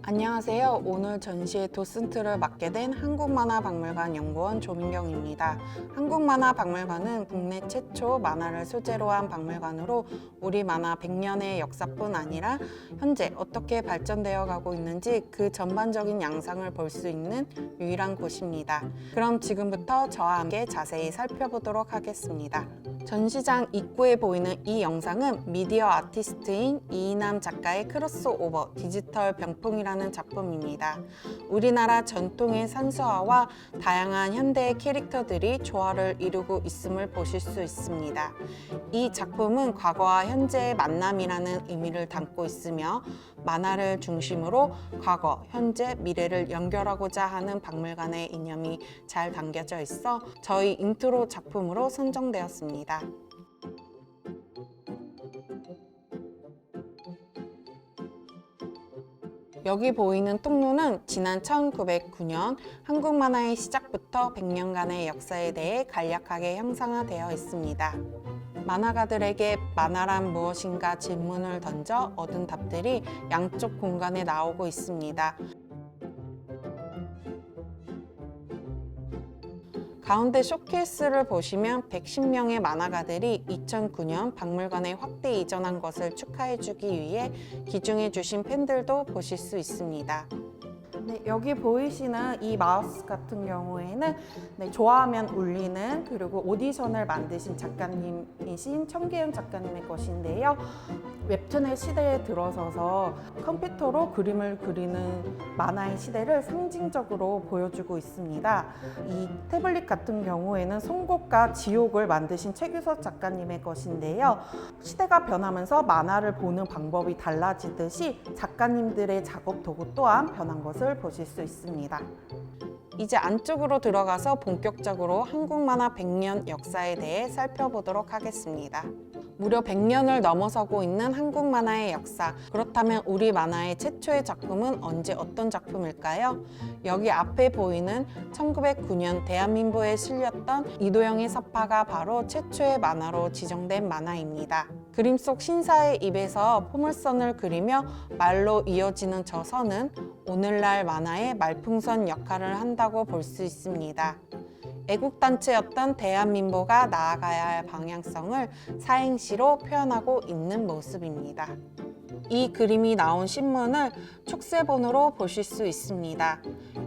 안녕하세요. 오늘 전시의 도슨트를 맡게 된 한국만화박물관 연구원 조민경입니다. 한국만화박물관은 국내 최초 만화를 소재로 한 박물관으로 우리 만화 100년의 역사뿐 아니라 현재 어떻게 발전되어 가고 있는지 그 전반적인 양상을 볼 수 있는 유일한 곳입니다. 그럼 지금부터 저와 함께 자세히 살펴보도록 하겠습니다. 전시장 입구에 보이는 이 영상은 미디어 아티스트인 이인남 작가의 크로스오버 디지털 병풍이라는 작품입니다. 우리나라 전통의 산수화와 다양한 현대의 캐릭터들이 조화를 이루고 있음을 보실 수 있습니다. 이 작품은 과거와 현재의 만남이라는 의미를 담고 있으며 만화를 중심으로 과거, 현재, 미래를 연결하고자 하는 박물관의 이념이 잘 담겨져 있어 저희 인트로 작품으로 선정되었습니다. 여기 보이는 통로는 지난 1909년 한국 만화의 시작부터 100년간의 역사에 대해 간략하게 형상화되어 있습니다. 만화가들에게 만화란 무엇인가 질문을 던져 얻은 답들이 양쪽 공간에 나오고 있습니다. 가운데 쇼케이스를 보시면 110명의 만화가들이 2009년 박물관에 확대 이전한 것을 축하해주기 위해 기증해주신 팬들도 보실 수 있습니다. 네, 여기 보이시는 이 마우스 같은 경우에는 좋아하면 울리는 그리고 오디션을 만드신 작가님이신 청계현 작가님의 것인데요. 웹툰의 시대에 들어서서 컴퓨터로 그림을 그리는 만화의 시대를 상징적으로 보여주고 있습니다. 이 태블릿 같은 경우에는 송곳과 지옥을 만드신 최규석 작가님의 것인데요. 시대가 변하면서 만화를 보는 방법이 달라지듯이 작가님들의 작업 도구 또한 변한 것을 보실 수 있습니다. 이제 안쪽으로 들어가서 본격적으로 한국 만화 100년 역사에 대해 살펴보도록 하겠습니다. 무려 100년을 넘어서고 있는 한국 만화의 역사. 그렇다면 우리 만화의 최초의 작품은 언제 어떤 작품일까요? 여기 앞에 보이는 1909년 대한민보에 실렸던 이도영의 서파가 바로 최초의 만화로 지정된 만화입니다. 그림 속 신사의 입에서 포물선을 그리며 말로 이어지는 저 선은 오늘날 만화의 말풍선 역할을 한다고 볼 수 있습니다. 애국단체였던 대한민보가 나아가야 할 방향성을 사행시로 표현하고 있는 모습입니다. 이 그림이 나온 신문을 촉세본으로 보실 수 있습니다.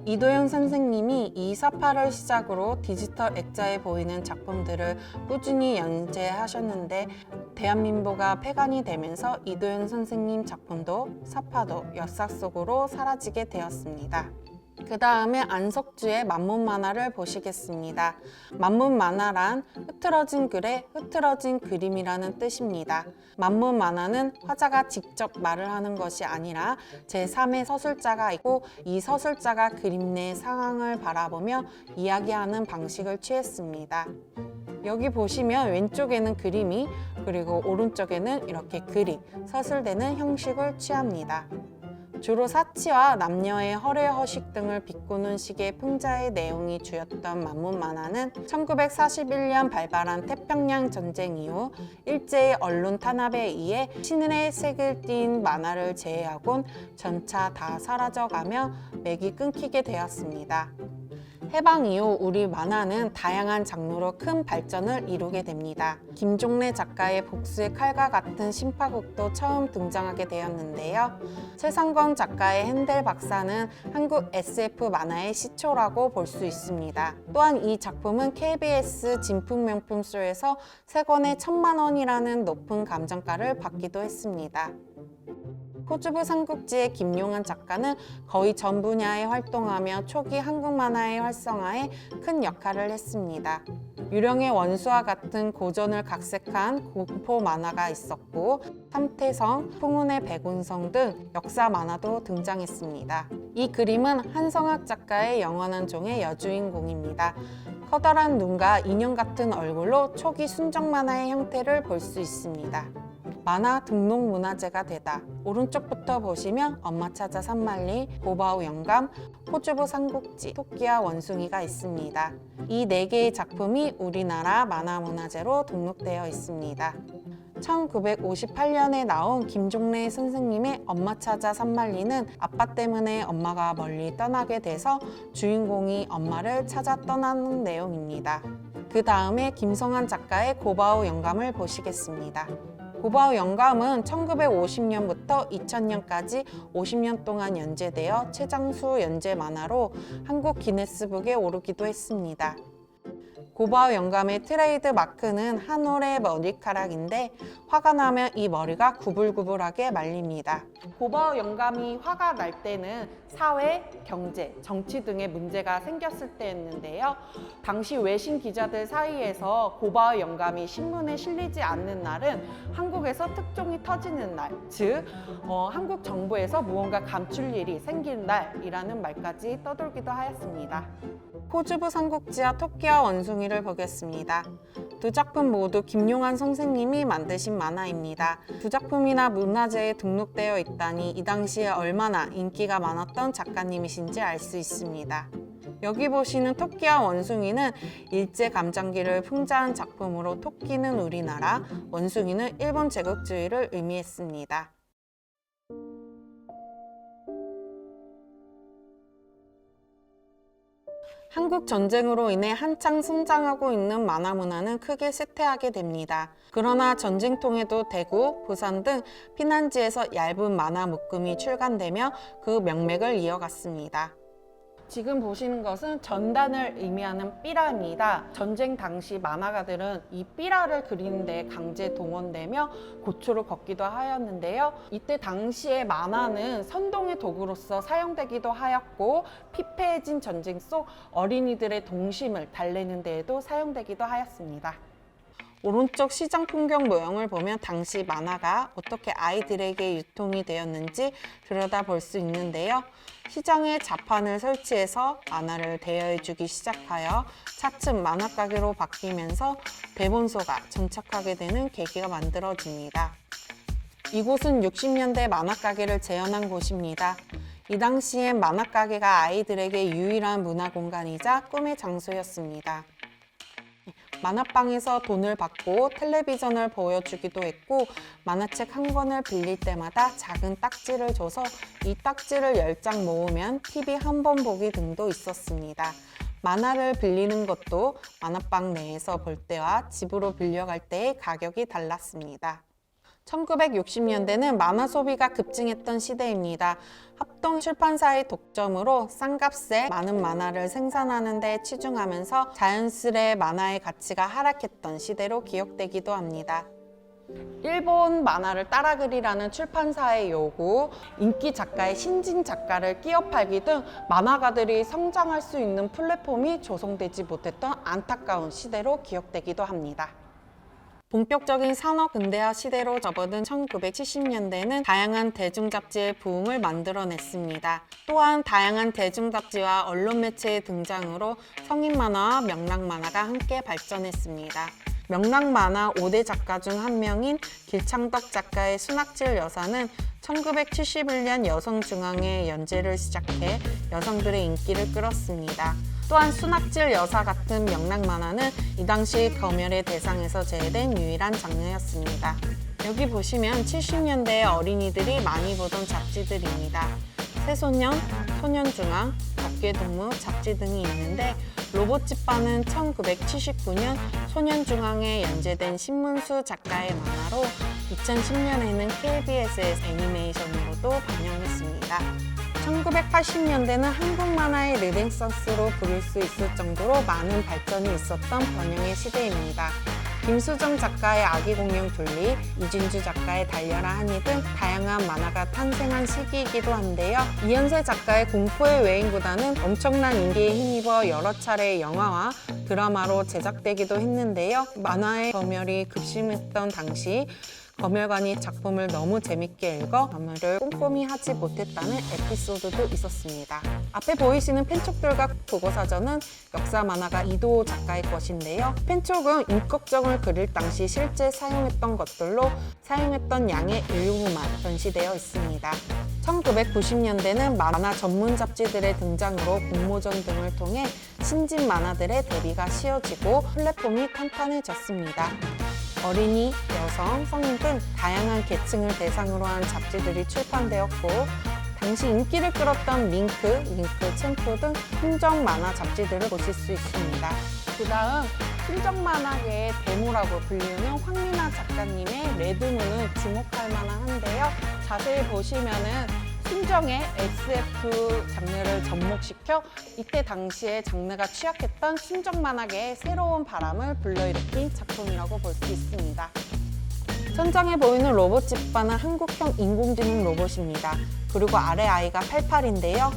이도영 선생님이 이 서파를 시작으로 디지털 액자에 보이는 작품들을 꾸준히 연재하셨는데 대한민보가 폐간이 되면서 이도영 선생님 작품도 서파도 역사 속으로 사라지게 되었습니다. 그 다음에 안석주의 만문만화를 보시겠습니다. 만문만화란 흐트러진 글에 흐트러진 그림이라는 뜻입니다. 만문만화는 화자가 직접 말을 하는 것이 아니라 제3의 서술자가 있고 이 서술자가 그림 내 상황을 바라보며 이야기하는 방식을 취했습니다. 여기 보시면 왼쪽에는 그림이 그리고 오른쪽에는 이렇게 글이 서술되는 형식을 취합니다. 주로 사치와 남녀의 허례허식 등을 비꼬는 식의 풍자의 내용이 주였던 만문만화는 1941년 발발한 태평양 전쟁 이후 일제의 언론 탄압에 의해 신의 색을 띤 만화를 제외하곤 전차 다 사라져가며 맥이 끊기게 되었습니다. 해방 이후 우리 만화는 다양한 장르로 큰 발전을 이루게 됩니다. 김종래 작가의 복수의 칼과 같은 신파극도 처음 등장하게 되었는데요. 최상권 작가의 핸델 박사는 한국 SF 만화의 시초라고 볼 수 있습니다. 또한 이 작품은 KBS 진품명품쇼에서 3권에 1,000만 원이라는 높은 감정가를 받기도 했습니다. 포주부 삼국지의 김용한 작가는 거의 전 분야에 활동하며 초기 한국 만화의 활성화에 큰 역할을 했습니다. 유령의 원수와 같은 고전을 각색한 공포 만화가 있었고 삼태성, 풍운의 백운성 등 역사 만화도 등장했습니다. 이 그림은 한성학 작가의 영원한 종의 여주인공입니다. 커다란 눈과 인형 같은 얼굴로 초기 순정 만화의 형태를 볼 수 있습니다. 만화 등록 문화재가 되다. 오른쪽부터 보시면 엄마 찾아 산만리, 고바우 영감, 포주부 삼국지, 토끼와 원숭이가 있습니다. 이 4개의 작품이 우리나라 만화 문화재로 등록되어 있습니다. 1958년에 나온 김종래 선생님의 엄마 찾아 산만리는 아빠 때문에 엄마가 멀리 떠나게 돼서 주인공이 엄마를 찾아 떠나는 내용입니다. 그 다음에 김성한 작가의 고바우 영감을 보시겠습니다. 고바우 영감은 1950년부터 2000년까지 50년 동안 연재되어 최장수 연재 만화로 한국 기네스북에 오르기도 했습니다. 고바우 영감의 트레이드 마크는 한 올의 머리카락인데 화가 나면 이 머리가 구불구불하게 말립니다. 고바우 영감이 화가 날 때는 사회, 경제, 정치 등의 문제가 생겼을 때였는데요. 당시 외신 기자들 사이에서 고바우 영감이 신문에 실리지 않는 날은 한국에서 특종이 터지는 날, 즉 한국 정부에서 무언가 감출 일이 생긴 날이라는 말까지 떠돌기도 하였습니다. 포주부 삼국지와 토끼와 원숭이를 보겠습니다. 두 작품 모두 김용한 선생님이 만드신 만화입니다. 두 작품이나 문화재에 등록되어 있다니 이 당시에 얼마나 인기가 많았던 작가님이신지 알 수 있습니다. 여기 보시는 토끼와 원숭이는 일제감정기를 풍자한 작품으로 토끼는 우리나라, 원숭이는 일본 제국주의를 의미했습니다. 한국 전쟁으로 인해 한창 성장하고 있는 만화 문화는 크게 쇠퇴하게 됩니다. 그러나 전쟁통에도 대구, 부산 등 피난지에서 얇은 만화 묶음이 출간되며 그 명맥을 이어갔습니다. 지금 보시는 것은 전단을 의미하는 삐라입니다. 전쟁 당시 만화가들은 이 삐라를 그리는 데 강제 동원되며 고초를 겪기도 하였는데요. 이때 당시의 만화는 선동의 도구로서 사용되기도 하였고 피폐해진 전쟁 속 어린이들의 동심을 달래는 데에도 사용되기도 하였습니다. 오른쪽 시장 풍경 모형을 보면 당시 만화가 어떻게 아이들에게 유통이 되었는지 들여다볼 수 있는데요. 시장에 자판을 설치해서 만화를 대여해주기 시작하여 차츰 만화가게로 바뀌면서 대본소가 정착하게 되는 계기가 만들어집니다. 이곳은 60년대 만화가게를 재현한 곳입니다. 이 당시엔 만화가게가 아이들에게 유일한 문화 공간이자 꿈의 장소였습니다. 만화방에서 돈을 받고 텔레비전을 보여주기도 했고 만화책 한 권을 빌릴 때마다 작은 딱지를 줘서 이 딱지를 10장 모으면 TV 한 번 보기 등도 있었습니다. 만화를 빌리는 것도 만화방 내에서 볼 때와 집으로 빌려갈 때의 가격이 달랐습니다. 1960년대는 만화 소비가 급증했던 시대입니다. 합동 출판사의 독점으로 싼 값에 많은 만화를 생산하는 데 치중하면서 자연스레 만화의 가치가 하락했던 시대로 기억되기도 합니다. 일본 만화를 따라 그리라는 출판사의 요구, 인기 작가의 신진 작가를 끼어 팔기 등 만화가들이 성장할 수 있는 플랫폼이 조성되지 못했던 안타까운 시대로 기억되기도 합니다. 본격적인 산업 근대화 시대로 접어든 1970년대는 다양한 대중잡지의 부흥을 만들어냈습니다. 또한 다양한 대중잡지와 언론 매체의 등장으로 성인 만화와 명랑 만화가 함께 발전했습니다. 명랑 만화 5대 작가 중 한 명인 길창덕 작가의 순학질 여사는 1971년 여성중앙회 연재를 시작해 여성들의 인기를 끌었습니다. 또한 순학질 여사 같은 명랑 만화는 이 당시 검열의 대상에서 제외된 유일한 장르였습니다. 여기 보시면 70년대의 어린이들이 많이 보던 잡지들입니다. 새소년, 소년중앙, 어깨동무 잡지 등이 있는데 로봇집바는 1979년 소년중앙에 연재된 신문수 작가의 만화로 2010년에는 KBS의 애니메이션으로도 방영했습니다. 1980년대는 한국 만화의 르네상스로 부를 수 있을 정도로 많은 발전이 있었던 번영의 시대입니다. 김수정 작가의 아기 공룡 둘리, 이진주 작가의 달려라 하니 등 다양한 만화가 탄생한 시기이기도 한데요. 이현세 작가의 공포의 외인보다는 엄청난 인기에 힘입어 여러 차례 영화와 드라마로 제작되기도 했는데요. 만화의 검열이 급심했던 당시 검열관이 작품을 너무 재밌게 읽어 검열을 꼼꼼히 하지 못했다는 에피소드도 있었습니다. 앞에 보이시는 펜촉들과 국어사전은 역사 만화가 이도호 작가의 것인데요. 펜촉은 임꺽정을 그릴 당시 실제 사용했던 것들로 사용했던 양의 일부만 전시되어 있습니다. 1990년대는 만화 전문 잡지들의 등장으로 공모전 등을 통해 신진 만화들의 데뷔가 쉬워지고 플랫폼이 탄탄해졌습니다. 어린이, 여성, 성인 등 다양한 계층을 대상으로 한 잡지들이 출판되었고 당시 인기를 끌었던 링크 챔프 등 순정 만화 잡지들을 보실 수 있습니다. 그 다음 순정 만화계의 대모라고 불리우는 황미나 작가님의 레드문은 주목할 만한데요. 자세히 보시면은 순정의 SF 장르를 접목시켜 이때 당시에 장르가 취약했던 순정 만화계의 새로운 바람을 불러일으킨 작품이라고 볼 수 있습니다. 천장에 보이는 로봇 찌빠는 한국형 인공지능 로봇입니다. 그리고 아래 아이가 88인데요.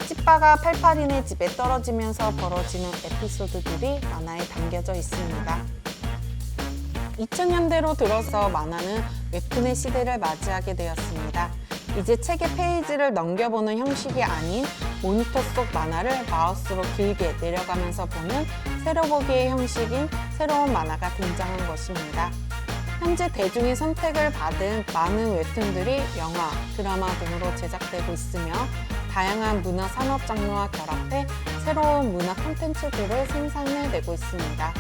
찌빠가 88인의 집에 떨어지면서 벌어지는 에피소드들이 만화에 담겨져 있습니다. 2000년대로 들어서 만화는 웹툰의 시대를 맞이하게 되었습니다. 이제 책의 페이지를 넘겨보는 형식이 아닌 모니터 속 만화를 마우스로 길게 내려가면서 보는 세로보기의 형식인 새로운 만화가 등장한 것입니다. 현재 대중의 선택을 받은 많은 웹툰들이 영화, 드라마 등으로 제작되고 있으며 다양한 문화 산업 장르와 결합해 새로운 문화 콘텐츠들을 생산해내고 있습니다.